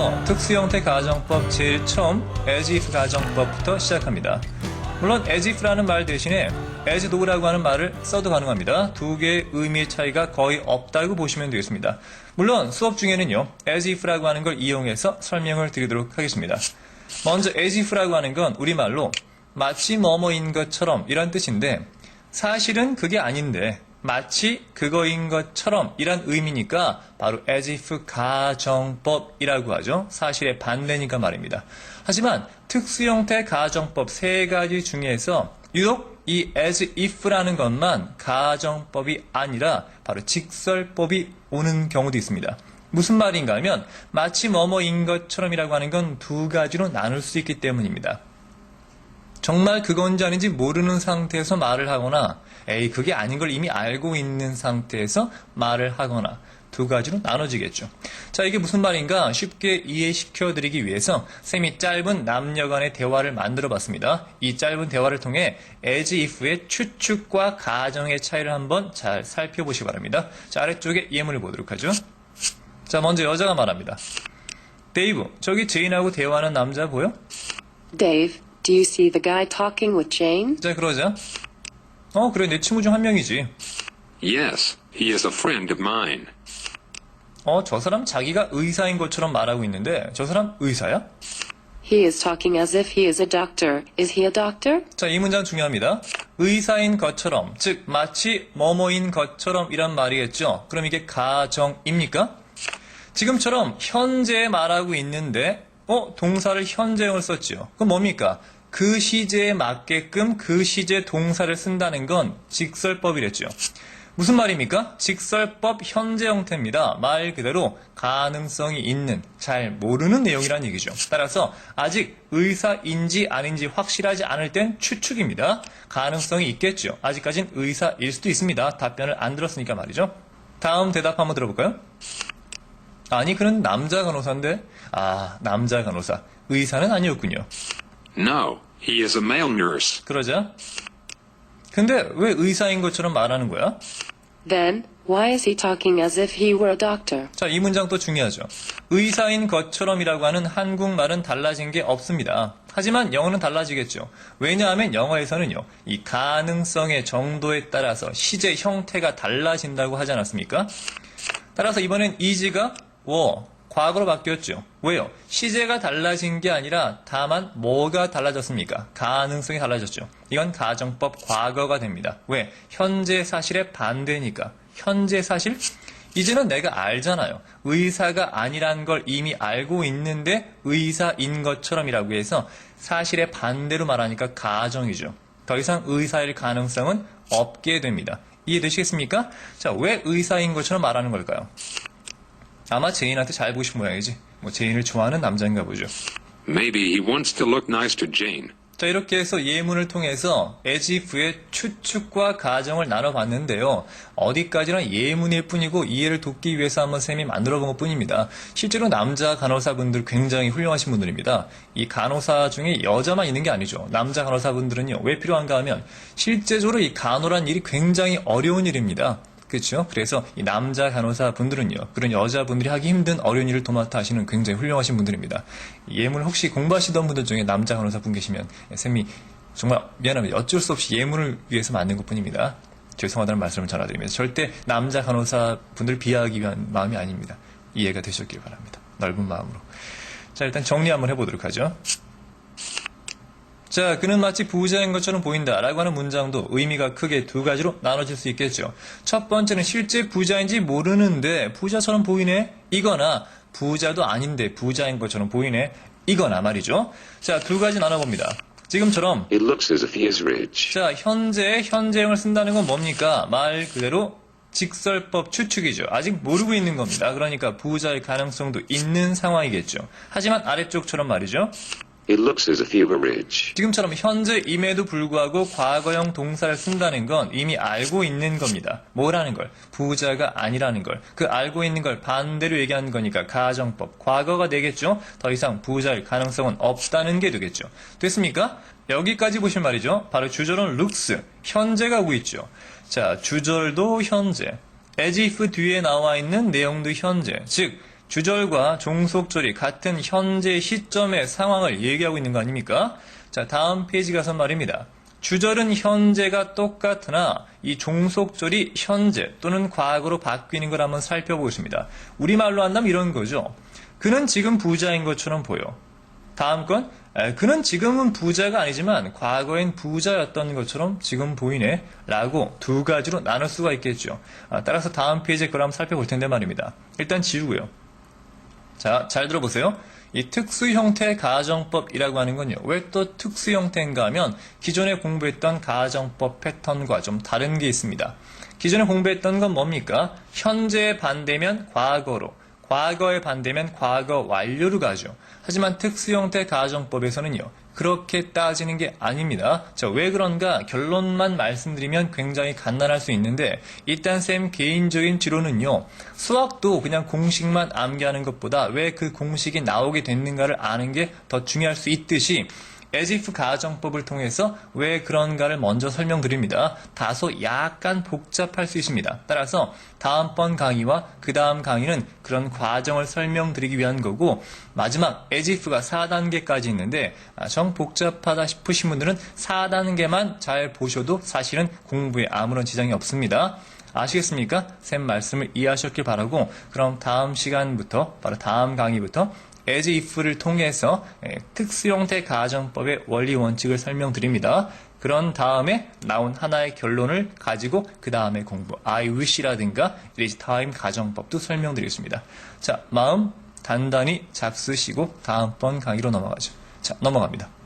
앞서서 특수형태 가정법 제일 처음 as if 가정법부터 시작합니다. 물론 as if라는 말 대신에 as though라고 하는 말을 써도 가능합니다. 두 개의 의미의 차이가 거의 없다고 보시면 되겠습니다. 물론 수업 중에는요, as if라고 하는 걸 이용해서 설명을 드리도록 하겠습니다. 먼저 as if라고 하는 건 우리말로 마치 뭐뭐인 것처럼 이란 뜻인데 사실은 그게 아닌데 마치 그거인 것처럼 이란 의미니까 바로 as if 가정법이라고 하죠. 사실의 반대니까 말입니다. 하지만 특수형태 가정법 세 가지 중에서 유독 이 as if라는 것만 가정법이 아니라 바로 직설법이 오는 경우도 있습니다. 무슨 말인가 하면 마치 뭐뭐인 것처럼이라고 하는 건 두 가지로 나눌 수 있기 때문입니다. 정말 그건지 아닌지 모르는 상태에서 말을 하거나 에이 그게 아닌 걸 이미 알고 있는 상태에서 말을 하거나 두 가지로 나눠지겠죠. 자, 이게 무슨 말인가 쉽게 이해시켜 드리기 위해서 쌤이 짧은 남녀 간의 대화를 만들어 봤습니다. 이 짧은 대화를 통해 as if의 추측과 가정의 차이를 한번 잘 살펴보시기 바랍니다. 자, 아래쪽에 예문을 보도록 하죠. 자, 먼저 여자가 말합니다. 데이브, 저기 제인하고 대화하는 남자 보여? Dave, do you see the guy talking with Jane? 자, 그러자. 그래, 내 친구 중 한 명이지. Yes, he is a friend of mine. 저 사람 자기가 의사인 것처럼 말하고 있는데 저 사람 의사야? He is talking as if he is a doctor. Is he a doctor? 자, 이 문장 중요합니다. 의사인 것처럼, 즉 마치 뭐뭐인 것처럼 이란 말이겠죠. 그럼 이게 가정입니까? 지금처럼 현재 말하고 있는데 동사를 현재형을 썼지요. 그럼 뭡니까? 그 시제에 맞게끔 그 시제 동사를 쓴다는 건 직설법이랬죠. 무슨 말입니까? 직설법 현재 형태입니다. 말 그대로 가능성이 있는, 잘 모르는 내용이라는 얘기죠. 따라서 아직 의사인지 아닌지 확실하지 않을 땐 추측입니다. 가능성이 있겠죠. 아직까진 의사일 수도 있습니다. 답변을 안 들었으니까 말이죠. 다음 대답 한번 들어볼까요? 아니, 그는 남자 간호사인데. 남자 간호사. 의사는 아니었군요. No, he is a male nurse. 그러자. 근데 왜 의사인 것처럼 말하는 거야? Then, why is he talking as if he were a doctor? 자, 이 문장 또 중요하죠. 의사인 것처럼이라고 하는 한국말은 달라진 게 없습니다. 하지만 영어는 달라지겠죠. 왜냐하면 영어에서는요, 이 가능성의 정도에 따라서 시제 형태가 달라진다고 하지 않았습니까? 따라서 이번엔 is가 과거로 바뀌었죠. 왜요? 시제가 달라진 게 아니라 다만 뭐가 달라졌습니까? 가능성이 달라졌죠. 이건 가정법 과거가 됩니다. 왜? 현재 사실의 반대니까. 현재 사실? 이제는 내가 알잖아요. 의사가 아니란 걸 이미 알고 있는데 의사인 것처럼이라고 해서 사실의 반대로 말하니까 가정이죠. 더 이상 의사일 가능성은 없게 됩니다. 이해되시겠습니까? 자, 왜 의사인 것처럼 말하는 걸까요? 아마 제인한테 잘 보고 싶은 모양이지. 제인을 좋아하는 남자인가 보죠. Maybe he wants to look nice to Jane. 자, 이렇게 해서 예문을 통해서 as if의 추측과 가정을 나눠봤는데요. 어디까지나 예문일 뿐이고 이해를 돕기 위해서 한번 쌤이 만들어본 것 뿐입니다. 실제로 남자 간호사분들 굉장히 훌륭하신 분들입니다. 이 간호사 중에 여자만 있는 게 아니죠. 남자 간호사분들은요. 왜 필요한가 하면 실제적으로 이 간호란 일이 굉장히 어려운 일입니다. 그렇죠? 그래서 이 남자 간호사 분들은요, 그런 여자분들이 하기 힘든 어려운 일을 도맡아 하시는 굉장히 훌륭하신 분들입니다. 예문을 혹시 공부하시던 분들 중에 남자 간호사 분 계시면 쌤이 정말 미안합니다. 어쩔 수 없이 예문을 위해서 만든 것 뿐입니다. 죄송하다는 말씀을 전해드리면서 절대 남자 간호사 분들 비하하기 위한 마음이 아닙니다. 이해가 되셨길 바랍니다. 넓은 마음으로. 자, 일단 정리 한번 해보도록 하죠. 자, 그는 마치 부자인 것처럼 보인다 라고 하는 문장도 의미가 크게 두 가지로 나눠질 수 있겠죠. 첫 번째는 실제 부자인지 모르는데 부자처럼 보이네 이거나 부자도 아닌데 부자인 것처럼 보이네 이거나 말이죠. 자, 두 가지 나눠봅니다. 지금처럼 It looks as if he is rich. 자, 현재형을 쓴다는 건 뭡니까? 말 그대로 직설법 추측이죠. 아직 모르고 있는 겁니다. 그러니까 부자일 가능성도 있는 상황이겠죠. 하지만 아래쪽처럼 말이죠. It looks as if he were rich. 지금처럼 현재임에도 불구하고 과거형 동사를 쓴다는 건 이미 알고 있는 겁니다. 뭐라는 걸? 부자가 아니라는 걸. 그 알고 있는 걸 반대로 얘기하는 거니까 가정법. 과거가 되겠죠? 더 이상 부자일 가능성은 없다는 게 되겠죠. 됐습니까? 여기까지 보실 말이죠. 바로 주절은 looks. 현재가 오고 있죠. 자, 주절도 현재. as if 뒤에 나와 있는 내용도 현재. 즉, 주절과 종속절이 같은 현재 시점의 상황을 얘기하고 있는 거 아닙니까? 자, 다음 페이지 가서 말입니다. 주절은 현재가 똑같으나 이 종속절이 현재 또는 과거로 바뀌는 걸 한번 살펴보겠습니다. 우리말로 한다면 이런 거죠. 그는 지금 부자인 것처럼 보여. 다음 건 그는 지금은 부자가 아니지만 과거엔 부자였던 것처럼 지금 보이네 라고 두 가지로 나눌 수가 있겠죠. 따라서 다음 페이지에 그걸 한번 살펴볼 텐데 말입니다. 일단 지우고요. 자, 잘 들어보세요. 이 특수 형태 가정법이라고 하는 건요. 왜 또 특수 형태인가 하면 기존에 공부했던 가정법 패턴과 좀 다른 게 있습니다. 기존에 공부했던 건 뭡니까? 현재의 반대면 과거로, 과거의 반대면 과거 완료로 가죠. 하지만 특수 형태 가정법에서는요. 그렇게 따지는 게 아닙니다. 자, 왜 그런가 결론만 말씀드리면 굉장히 간단할 수 있는데 일단 쌤 개인적인 지론은요. 수학도 그냥 공식만 암기하는 것보다 왜 그 공식이 나오게 됐는가를 아는 게 더 중요할 수 있듯이 as if 가정법을 통해서 왜 그런가를 먼저 설명드립니다. 다소 약간 복잡할 수 있습니다. 따라서 다음번 강의와 그 다음 강의는 그런 과정을 설명드리기 위한 거고 마지막 as if가 4단계까지 있는데 정 복잡하다 싶으신 분들은 4단계만 잘 보셔도 사실은 공부에 아무런 지장이 없습니다. 아시겠습니까? 쌤 말씀을 이해하셨길 바라고 그럼 다음 시간부터 바로 다음 강의부터 as if를 통해서 특수형태 가정법의 원리 원칙을 설명드립니다. 그런 다음에 나온 하나의 결론을 가지고 그 다음에 공부 I wish라든가 it is time 가정법도 설명드리겠습니다. 자, 마음 단단히 잡수시고 다음번 강의로 넘어가죠. 자, 넘어갑니다.